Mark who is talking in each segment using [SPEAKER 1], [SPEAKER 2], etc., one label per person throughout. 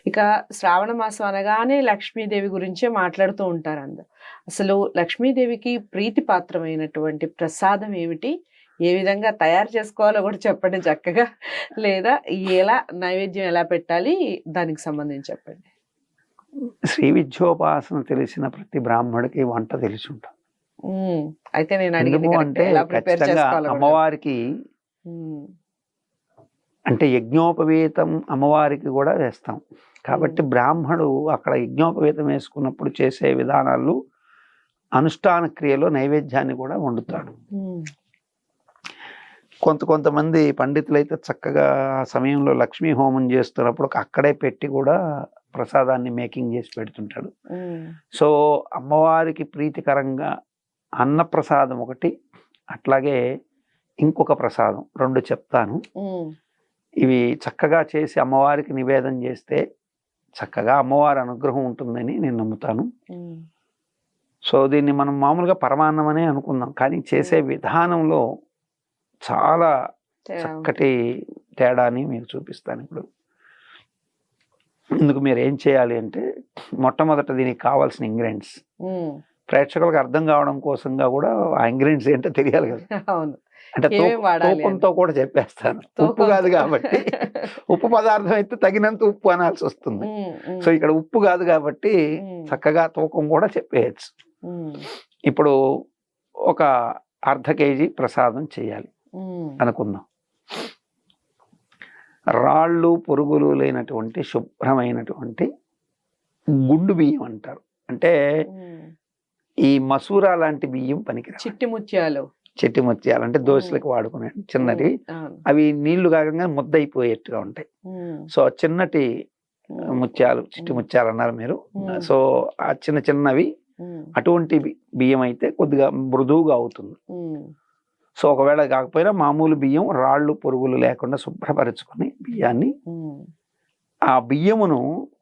[SPEAKER 1] ఇక శ్రావణ మాసం అనగానే లక్ష్మీదేవి గురించే మాట్లాడుతూ ఉంటారు అందరూ. అసలు లక్ష్మీదేవికి ప్రీతిపాత్రమైనటువంటి ప్రసాదం ఏమిటి? ఏ విధంగా తయారు చేసుకోవాలో కూడా చెప్పండి చక్కగా. లేదా ఎలా నైవేద్యం ఎలా పెట్టాలి? దానికి సంబంధించి చెప్పండి.
[SPEAKER 2] శ్రీ విద్యోపాసన తెలిసిన ప్రతి బ్రాహ్మడికి వంట తెలిసి ఉంటుంది.
[SPEAKER 1] అయితే నేను
[SPEAKER 2] ఎందుకు
[SPEAKER 1] అడిగింది
[SPEAKER 2] అంటే
[SPEAKER 1] ఎలా ప్రిపేర్
[SPEAKER 2] ఖచ్చితంగా
[SPEAKER 1] చేసుకోవాలో కూడా
[SPEAKER 2] అమ్మవారికి
[SPEAKER 1] ఉమ్,
[SPEAKER 2] అంటే యజ్ఞోపవీతం అమ్మవారికి కూడా వేస్తాం. కాబట్టి బ్రాహ్మడు అక్కడ యజ్ఞోపవీతం వేసుకున్నప్పుడు చేసే విధానాలు అనుష్ఠాన క్రియలో నైవేద్యాన్ని కూడా వండుతాడు.
[SPEAKER 1] ఉమ్,
[SPEAKER 2] కొంతమంది పండితులు అయితే చక్కగా ఆ సమయంలో లక్ష్మీ హోమం చేస్తున్నప్పుడు అక్కడే పెట్టి కూడా ప్రసాదాన్ని మేకింగ్ చేసి పెడుతుంటాడు.
[SPEAKER 1] ఉమ్,
[SPEAKER 2] సో అమ్మవారికి ప్రీతికరంగా అన్నప్రసాదం ఒకటి, అట్లాగే ఇంకొక ప్రసాదం 2 చెప్తాను.
[SPEAKER 1] ఉమ్,
[SPEAKER 2] ఇవి చక్కగా చేసి అమ్మవారికి నివేదన చేస్తే చక్కగా అమ్మవారి అనుగ్రహం ఉంటుందని నేను నమ్ముతాను.
[SPEAKER 1] ఉమ్,
[SPEAKER 2] సో దీన్ని మనం మామూలుగా పరమాన్నం అనే అనుకుందాం, కానీ చేసే విధానంలో చాలా చక్కటి తేడాని మీకు చూపిస్తాను ఇప్పుడు. ఇందుకు మీరు ఏం చేయాలి అంటే, మొట్టమొదట దీనికి కావాల్సిన ఇంగ్రీడియంట్స్
[SPEAKER 1] ఉమ్,
[SPEAKER 2] ప్రేక్షకులకు అర్థం కావడం కోసంగా కూడా ఆ ఇంగ్రీడియంట్స్ ఏంటో తెలియాలి కదా.
[SPEAKER 1] అవును.
[SPEAKER 2] అంటే
[SPEAKER 1] ఏమేం వాడాలి అని.
[SPEAKER 2] తూకంతో కూడా చెప్పేస్తాను. ఉప్పు కాదు కాబట్టి ఉప్పు పదార్థం అయితే తగినంత ఉప్పు అనాల్సి వస్తుంది.
[SPEAKER 1] ఉమ్, ఉమ్,
[SPEAKER 2] సో ఇక్కడ ఉప్పు కాదు కాబట్టి చక్కగా తూకం కూడా చెప్పేయచ్చు.
[SPEAKER 1] ఉమ్,
[SPEAKER 2] ఇప్పుడు ఒక అర్ధ కేజీ ప్రసాదం చేయాలి
[SPEAKER 1] ఉమ్,
[SPEAKER 2] అనుకుందాం. రాళ్ళు పొరుగులు లేనటువంటి శుభ్రమైనటువంటి గుండు బియ్యం అంటారు. అంటే
[SPEAKER 1] ఉమ్.
[SPEAKER 2] ఈ మసూరా లాంటి బియ్యం పనికిరావు.
[SPEAKER 1] చిట్టి ముత్యాలు.
[SPEAKER 2] చెట్టి ముత్యాలు అంటే దోశలకు వాడుకునే చిన్నది.
[SPEAKER 1] అవును.
[SPEAKER 2] అవి నీళ్లు కాకుండా ముద్ద అయిపోయేట్టుగా ఉంటాయి.
[SPEAKER 1] ఉమ్,
[SPEAKER 2] సో చిన్నటి ముత్యాలు, చిట్టి ముత్యాలు అన్నారు మీరు. సో ఆ చిన్నవి
[SPEAKER 1] ఉమ్,
[SPEAKER 2] అటువంటి బియ్యం అయితే కొద్దిగా మృదువుగా అవుతుంది.
[SPEAKER 1] ఉమ్,
[SPEAKER 2] సో ఒకవేళ కాకపోయినా మామూలు బియ్యం రాళ్ళు పొరుగులు లేకుండా శుభ్రపరచుకొని బియ్యాన్ని,
[SPEAKER 1] ఉమ్,
[SPEAKER 2] ఆ బియ్యమును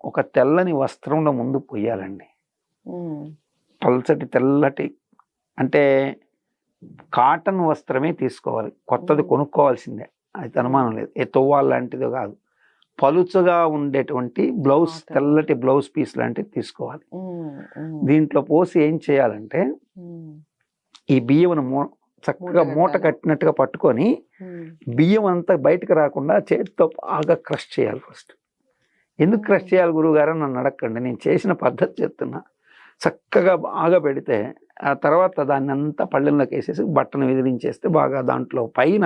[SPEAKER 2] ఒక తెల్లని వస్త్రంలో ముందు పొయ్యాలండి.
[SPEAKER 1] ఉమ్,
[SPEAKER 2] పల్చటి తెల్లటి అంటే కాటన్ వస్త్రమే తీసుకోవాలి. కొత్తది కొనుక్కోవాల్సిందే, అది అనుమానం లేదు. ఏ తొవ్వాలు లాంటిది కాదు, పలుచగా ఉండేటువంటి బ్లౌజ్, తెల్లటి బ్లౌజ్ పీస్ లాంటిది తీసుకోవాలి. దీంట్లో పోసి ఏం చేయాలంటే, ఈ బియ్యమును చక్కగా మూట కట్టినట్టుగా పట్టుకొని బియ్యం అంతా బయటకు రాకుండా చేతితో బాగా క్రష్ చేయాలి. ఫస్ట్ ఎందుకు క్రష్ చేయాలి గురువుగారు నన్ను అడగండి, నేను చేసిన పద్ధతి చెప్తున్నా. చక్కగా బాగా పెడితే ఆ తర్వాత దాన్ని అంతా పళ్ళెంలోకి వేసేసి బట్టను విదిలించేస్తే బాగా దాంట్లో పైన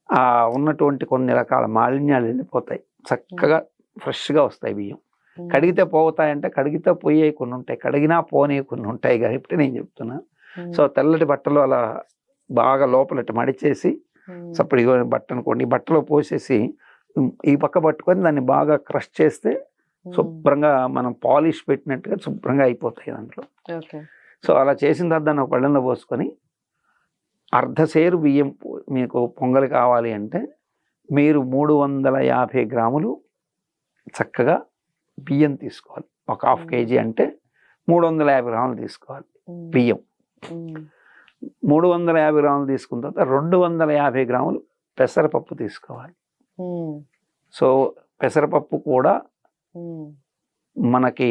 [SPEAKER 2] ఆ ఉన్నటువంటి కొన్ని రకాల మాలిన్యాలు వెళ్ళిపోతాయి. చక్కగా ఫ్రెష్గా వస్తాయి బియ్యం. కడిగితే పోతాయంటే కడిగితే పోయే కొన్ని ఉంటాయి, కడిగినా పోనే కొన్ని ఉంటాయి కాబట్టి నేను చెప్తున్నా. సో తెల్లటి బట్టలు అలా బాగా లోపలటి మడిచేసి సప్పుడు ఇగో బట్ట అనుకోండి, బట్టలో పోసేసి ఈ పక్క పట్టుకొని దాన్ని బాగా క్రష్ చేస్తే శుభ్రంగా మనం పాలిష్ పెట్టినట్టుగా శుభ్రంగా అయిపోతాయి దాంట్లో. సో అలా చేసిన తర్వాత దాన్ని ఒక పళ్ళెంలో పోసుకొని, అర్ధసేరు బియ్యం మీకు పొంగలి కావాలి అంటే మీరు 350 గ్రాములు చక్కగా బియ్యం తీసుకోవాలి. ఒక హాఫ్ కేజీ అంటే 350 గ్రాములు తీసుకోవాలి బియ్యం. 350 గ్రాములు తీసుకున్న తర్వాత 250 గ్రాములు పెసరపప్పు తీసుకోవాలి. సో పెసరపప్పు కూడా మనకి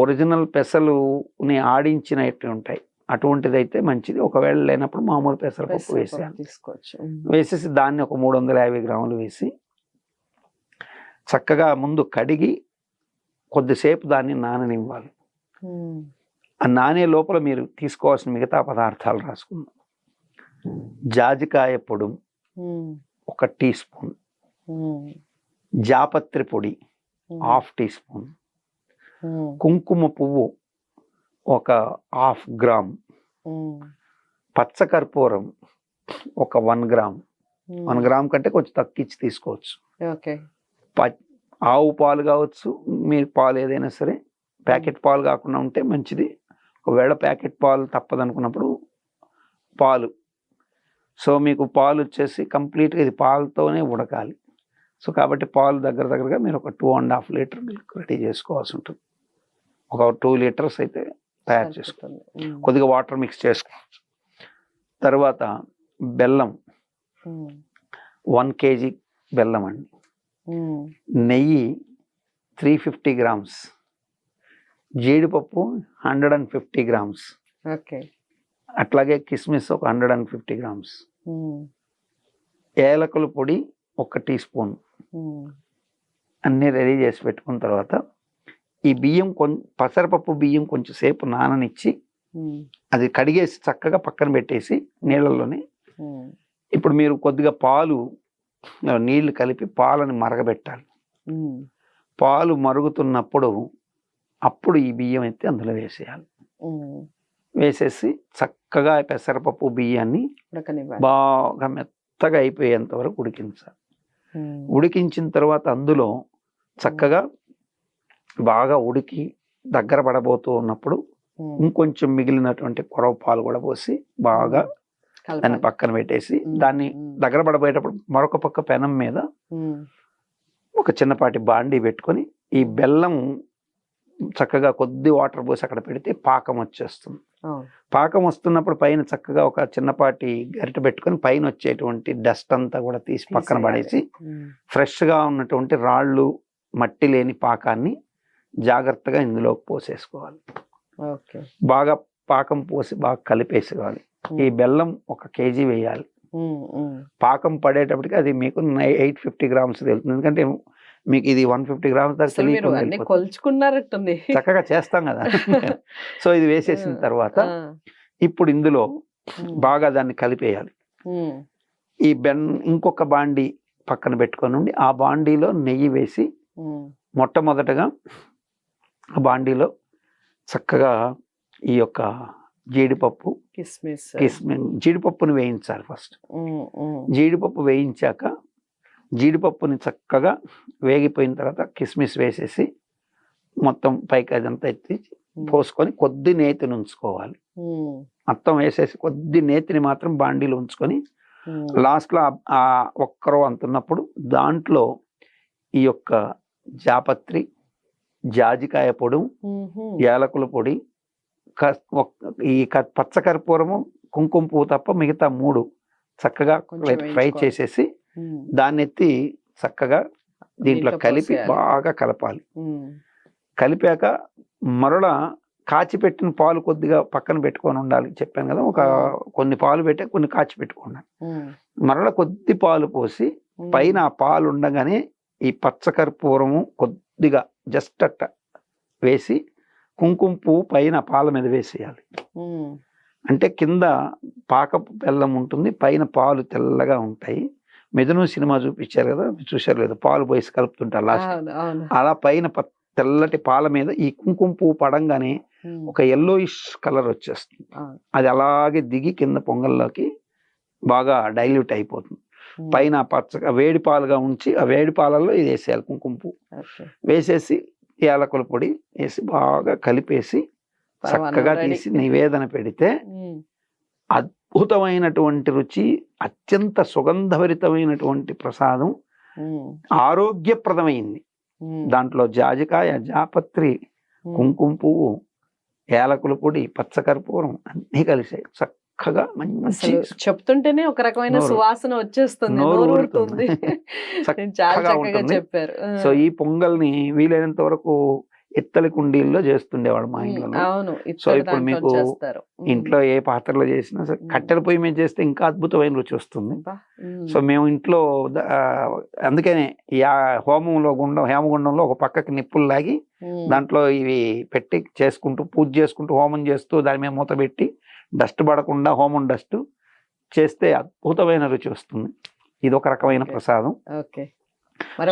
[SPEAKER 2] ఒరిజినల్ పెసలుని ఆడించినట్టు ఉంటాయి, అటువంటిదైతే మంచిది. ఒకవేళ లేనప్పుడు మామూలు పెసరపప్పు తీసుకోవచ్చు. వేసేసి దాన్ని ఒక 350 గ్రాములు వేసి చక్కగా ముందు కడిగి కొద్దిసేపు దాన్ని నాననివ్వాలి. ఆ నానే లోపల మీరు తీసుకోవాల్సిన మిగతా పదార్థాలు రాసుకుందాం. జాజికాయ పొడి 1 టీ స్పూన్, జాపత్రి పొడి 1/2 టీ స్పూన్, కుంకుమ పువ్వు 1/2 గ్రామ్, పచ్చకర్పూరం 1 గ్రామ్. 1 గ్రామ్ కంటే కొంచెం తగ్గించి తీసుకోవచ్చు. ఆవు పాలు కావచ్చు, మీరు పాలు ఏదైనా సరే, ప్యాకెట్ పాలు కాకుండా ఉంటే మంచిది. ఒకవేళ ప్యాకెట్ పాలు తప్పదనుకున్నప్పుడు పాలు. సో మీకు పాలు వచ్చేసి కంప్లీట్గా ఇది పాలతోనే ఉడకాలి. సో కాబట్టి పాలు దగ్గరగా మీరు ఒక 2.5 లీటర్ మిల్క్ రెడీ చేసుకోవాల్సి ఉంటుంది. ఒక 2 లీటర్స్ అయితే తయారు చేసుకోవాలి. కొద్దిగా వాటర్ మిక్స్ చేసుకోవచ్చు. తర్వాత బెల్లం 1 కేజీ బెల్లం అండి. నెయ్యి 350 గ్రామ్స్, జీడిపప్పు 150 గ్రామ్స్,
[SPEAKER 1] ఓకే.
[SPEAKER 2] అట్లాగే కిస్మిస్ ఒక 150 గ్రామ్స్, ఏలకుల పొడి 1 టీ స్పూన్ అన్నీ రెడీ చేసి పెట్టుకున్న తర్వాత ఈ బియ్యం పెసరపప్పు బియ్యం కొంచెం సేపు నాననిచ్చి అది కడిగేసి చక్కగా పక్కన పెట్టేసి నీళ్ళల్లోనే ఇప్పుడు మీరు కొద్దిగా నీళ్లు కలిపి పాలని మరగబెట్టాలి. పాలు మరుగుతున్నప్పుడు అప్పుడు ఈ బియ్యం ఎత్తి అందులో వేసేయాలి. వేసేసి చక్కగా పెసరపప్పు బియ్యాన్ని బాగా మెత్తగా అయిపోయేంత వరకు ఉడికించాలి. ఉడికించిన తర్వాత అందులో చక్కగా బాగా ఉడికి దగ్గర పడబోతూ ఉన్నప్పుడు ఇంకొంచెం మిగిలినటువంటి కొరవ పాలు కూడా పోసి బాగా దాన్ని పక్కన పెట్టేసి దాన్ని దగ్గర పడబోయేటప్పుడు మరొక పక్క పెనం మీద ఒక చిన్నపాటి బాండీ పెట్టుకొని ఈ బెల్లం చక్కగా కొద్ది వాటర్ పోసి అక్కడ పెడితే పాకం వచ్చేస్తుంది. పాకం వస్తున్నప్పుడు పైన చక్కగా ఒక చిన్నపాటి గరిటె పెట్టుకొని పైన వచ్చేటువంటి డస్ట్ అంతా కూడా తీసి పక్కన పడేసి ఫ్రెష్గా ఉన్నటువంటి రాళ్ళు మట్టి లేని పాకాన్ని జాగ్రత్తగా ఇందులోకి పోసేసుకోవాలి. బాగా పాకం పోసి బాగా కలిపేసుకోవాలి. ఈ బెల్లం 1 కేజీ వేయాలి. పాకం పడేటప్పటికి అది మీకు 850 గ్రామ్స్ వెళ్తుంది. ఎందుకంటే మీకు ఇది 150 గ్రామ్స్ దాకా
[SPEAKER 1] కొలుచుకున్నారట్టుంది,
[SPEAKER 2] చక్కగా చేస్తాం కదా. సో ఇది వేసేసిన తర్వాత ఇప్పుడు ఇందులో బాగా దాన్ని కలిపేయాలి. ఈ ఇంకొక బాండీ పక్కన పెట్టుకొని ఉండి ఆ బాండీలో నెయ్యి వేసి మొట్టమొదటగా ఆ బాండీలో చక్కగా ఈ యొక్క జీడిపప్పు జీడిపప్పుని వేయించాలి. ఫస్ట్ జీడిపప్పు వేయించాక జీడిపప్పుని చక్కగా వేగిపోయిన తర్వాత కిస్మిస్ వేసేసి మొత్తం పైకి అదంతా ఎత్తి పోసుకొని కొద్ది నేతిని ఉంచుకోవాలి. మొత్తం వేసేసి కొద్ది నేతిని మాత్రం బాండీలో ఉంచుకొని లాస్ట్లో ఆ ఒక్కరో అంటున్నప్పుడు దాంట్లో ఈ యొక్క జాపత్రి, జాజికాయ పొడి, యాలకుల పొడి, ఈ పచ్చకర్పూరము, కుంకుమ పువ్వు తప్ప మిగతా 3 చక్కగా ఫ్రై చేసేసి దాన్ని ఎత్తి చక్కగా దీంట్లో కలిపి బాగా కలపాలి. కలిపాక మరల కాచిపెట్టిన పాలు కొద్దిగా పక్కన పెట్టుకొని ఉండాలి. చెప్పాను కదా, కొన్ని పాలు పెట్టే కొన్ని కాచి పెట్టుకున్నాను. మరల కొద్ది పాలు పోసి పైన ఆ పాలు ఉండగానే ఈ పచ్చకర్పూరము కొద్దిగా జస్ట్ అట్ట వేసి కుంకుమ పువ్వు పైన పాల మీద వేసేయాలి. అంటే కింద పాకపు బెల్లం ఉంటుంది, పైన పాలు తెల్లగా ఉంటాయి. మెదను సినిమా చూపించారు కదా, చూశారు లేదా, పాలు పోసి కలుపుతుంటారు లాస్ట్. అలా పైన తెల్లటి పాల మీద ఈ కుంకుమ పువ్వు పడంగానే ఒక ఎల్లోయిష్ కలర్ వచ్చేస్తుంది. అది అలాగే దిగి కింద పొంగల్లోకి బాగా డైల్యూట్ అయిపోతుంది. పైన పచ్చగా వేడి పాలుగా ఉంచి ఆ వేడి పాలల్లో ఇది వేసేయాలి. కుంకుమ పువ్వు వేసేసి యాలకుల పొడి వేసి బాగా కలిపేసి చక్కగా తీసి నివేదన పెడితే అద్భుతమైనటువంటి రుచి, అత్యంత సుగంధభరితమైనటువంటి ప్రసాదం, ఆరోగ్యప్రదమైంది. దాంట్లో జాజికాయ, జాపత్రి, కుంకుమ పువ్వు, యాలకుల పొడి, పచ్చకర్పూరం అన్నీ కలిసాయి. చక్కగా మంచి
[SPEAKER 1] చెప్తుంటేనే ఒక రకమైన సువాసన వచ్చేస్తుంది,
[SPEAKER 2] చక్కగా ఉంటుంది. సో ఈ పొంగల్ని వీలైనంత వరకు ఇత్తడి కుండీల్లో చేస్తుండేవాడు మా ఇంట్లో. సో ఇప్పుడు మీకు ఇంట్లో ఏ పాత్రలో చేసినా సరే కట్టెల పొయ్యి మీద చేస్తే ఇంకా అద్భుతమైన రుచి వస్తుంది. సో మేము ఇంట్లో అందుకనే హేమగుండంలో ఒక పక్కకి నిప్పులు లాగి దాంట్లో ఇవి పెట్టి చేసుకుంటూ పూజ చేసుకుంటూ హోమం చేస్తూ దాని మీద మూత పెట్టి డస్ట్ పడకుండా హోమం డస్ట్ చేస్తే అద్భుతమైన రుచి వస్తుంది. ఇది ఒక రకమైన ప్రసాదం.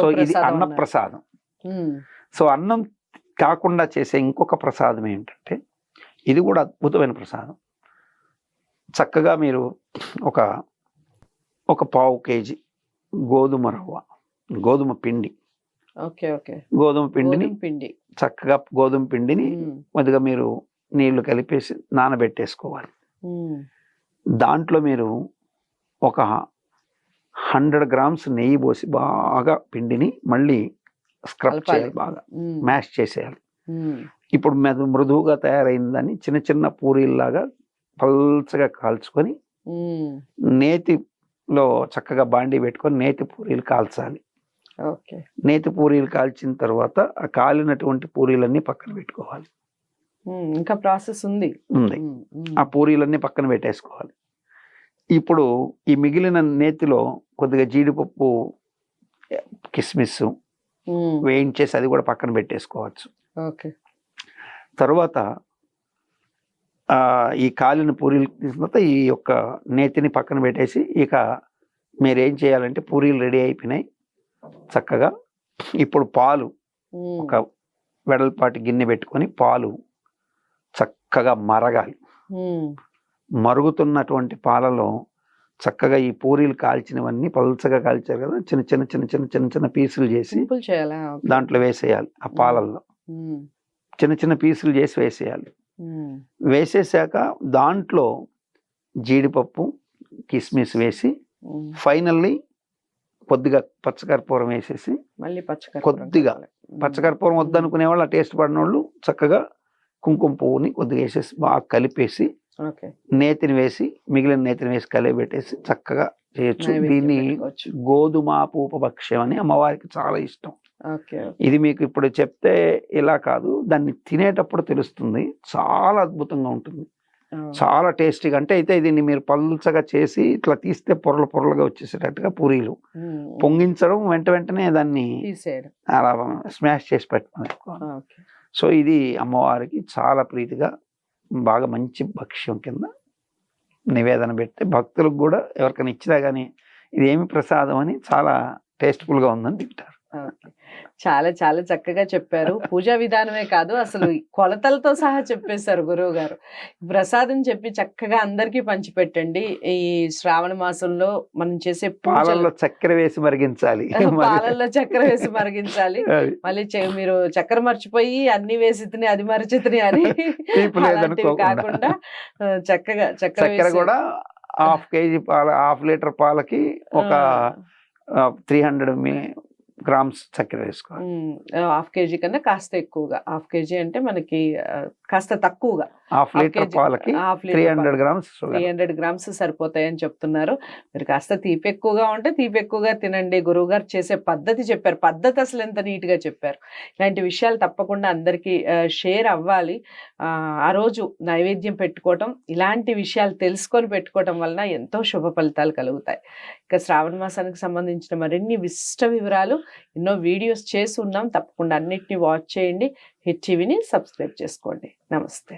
[SPEAKER 2] సో ఇది అన్న ప్రసాదం. సో అన్నం కాకుండా చేసే ఇంకొక ప్రసాదం ఏంటంటే ఇది కూడా అద్భుతమైన ప్రసాదం. చక్కగా మీరు ఒక పావు కేజీ గోధుమ పిండి, గోధుమ పిండిని చక్కగా గోధుమ పిండిని కొద్దిగా మీరు నీళ్లు కలిపేసి నానబెట్టేసుకోవాలి. దాంట్లో మీరు ఒక 100 గ్రామ్స్ నెయ్యి పోసి బాగా పిండిని మళ్ళీ స్క్రబ్ చేయాలి, బాగా మ్యాష్ చేసేయాలి. ఇప్పుడు మృదువుగా తయారైందని చిన్న చిన్న పూరీల్లాగా పల్చగా కాల్చుకొని నేతిలో చక్కగా బాండీ పెట్టుకొని నేతి పూరీలు కాల్చాలి.
[SPEAKER 1] ఓకే.
[SPEAKER 2] నేతి పూరీలు కాల్చిన తర్వాత ఆ కాలినటువంటి పూరీలన్నీ పక్కన పెట్టుకోవాలి.
[SPEAKER 1] ఇంకా ప్రాసెస్ ఉంది.
[SPEAKER 2] ఉంది. ఆ పూరీలన్నీ పక్కన పెట్టేసుకోవాలి. ఇప్పుడు ఈ మిగిలిన నేతిలో కొద్దిగా జీడిపప్పు, కిస్మిస్ వేయించేసి అది కూడా పక్కన పెట్టేసుకోవచ్చు.
[SPEAKER 1] ఓకే.
[SPEAKER 2] తర్వాత ఈ కాలిన పూరీలు తీసిన తర్వాత ఈ యొక్క నేతిని పక్కన పెట్టేసి ఇక మీరేం చేయాలంటే పూరీలు రెడీ అయిపోయినాయి చక్కగా. ఇప్పుడు పాలు ఒక వెడల్పాటి గిన్నె పెట్టుకొని పాలు చక్కగా మరగాలి. మరుగుతున్నటువంటి పాలలో చక్కగా ఈ పూరీలు కాల్చినవన్నీ పలుచగా కాల్చారు కదా, చిన్న చిన్న చిన్న చిన్న చిన్న చిన్న పీసులు చేసి దాంట్లో వేసేయాలి. ఆ పాలల్లో చిన్న చిన్న పీసులు చేసి వేసేయాలి. వేసేసాక దాంట్లో జీడిపప్పు, కిస్మిస్ వేసి ఫైనల్లీ కొద్దిగా పచ్చకర్పూరం వేసేసి,
[SPEAKER 1] మళ్ళీ
[SPEAKER 2] కొద్దిగా పచ్చకర్పూరం వద్దనుకునే వాళ్ళు, ఆ టేస్ట్ పడిన వాళ్ళు చక్కగా కుంకుమ పువ్వుని కొద్దిగా వేసేసి బాగా కలిపేసి నేతిని వేసి, మిగిలిన నేతిని వేసి కలిపెట్టేసి చక్కగా చేయొచ్చు. దీన్ని గోధుమ పూపభక్ష్యం అని అమ్మవారికి చాలా ఇష్టం. ఇది మీకు ఇప్పుడు చెప్తే ఇలా కాదు, దాన్ని తినేటప్పుడు తెలుస్తుంది. చాలా అద్భుతంగా ఉంటుంది, చాలా టేస్టీగా. అంటే అయితే దీన్ని మీరు పల్చగా చేసి ఇట్లా తీస్తే పొరలు పొరలుగా వచ్చేసేటట్టుగా పూరీలు పొంగించడం, వెంటనే దాన్ని అలా స్మాష్ చేసి పెట్టుకోవాలి. సో ఇది అమ్మవారికి చాలా ప్రీతిగా బాగా మంచి భక్ష్యం కింద నివేదన పెడితే భక్తులకు కూడా ఎవరికైనా ఇచ్చినా కానీ ఇదేమి ప్రసాదం అని చాలా టేస్ట్ఫుల్గా ఉందని తింటారు.
[SPEAKER 1] చాలా చాలా చక్కగా చెప్పారు. పూజా విధానమే కాదు, అసలు కొలతలతో సహా చెప్పేశారు గురువు గారు. ప్రసాదం చెప్పి చక్కగా అందరికీ పంచిపెట్టండి. ఈ శ్రావణ మాసంలో మనం చేసే
[SPEAKER 2] పాలల్లో చక్కెర వేసి మరిగించాలి.
[SPEAKER 1] పాలల్లో చక్కెర వేసి మరిగించాలి. మళ్ళీ మీరు చక్కెర మర్చిపోయి అన్ని వేసి తిని అది మరిచి తిని అని కాకుండా చక్కగా చక్కెర
[SPEAKER 2] కూడా ½ కేజీ పాల, ½ లీటర్ పాలకి ఒక 300 గ్రామ్స్ చక్కెర వేసుకోవాలి.
[SPEAKER 1] ½ కేజీ కన్నా కాస్త ఎక్కువగా, ½ కేజీ అంటే మనకి కాస్త తక్కువగా,
[SPEAKER 2] ½ లీటర్ పాలకి 300 గ్రామ్స్
[SPEAKER 1] 300 గ్రామ్స్ సరిపోతాయని చెప్తున్నారు. మీరు కాస్త తీపి ఎక్కువగా ఉంటే తీపి ఎక్కువగా తినండి. గురువు గారు చేసే పద్ధతి చెప్పారు, పద్ధతి అసలు ఎంత నీట్ గా చెప్పారు. ఇలాంటి విషయాలు తప్పకుండా అందరికీ షేర్ అవ్వాలి. ఆ రోజు నైవేద్యం పెట్టుకోవటం, ఇలాంటి విషయాలు తెలుసుకొని పెట్టుకోవటం వలన ఎంతో శుభ ఫలితాలు కలుగుతాయి. ఇక శ్రావణ మాసానికి సంబంధించిన మరిన్ని విశిష్ట వివరాలు ఎన్నో వీడియోస్ చేసి ఉన్నాం. తప్పకుండా అన్నిటిని వాచ్ చేయండి. హిట్ టీవీని సబ్స్క్రైబ్ చేసుకోండి. నమస్తే.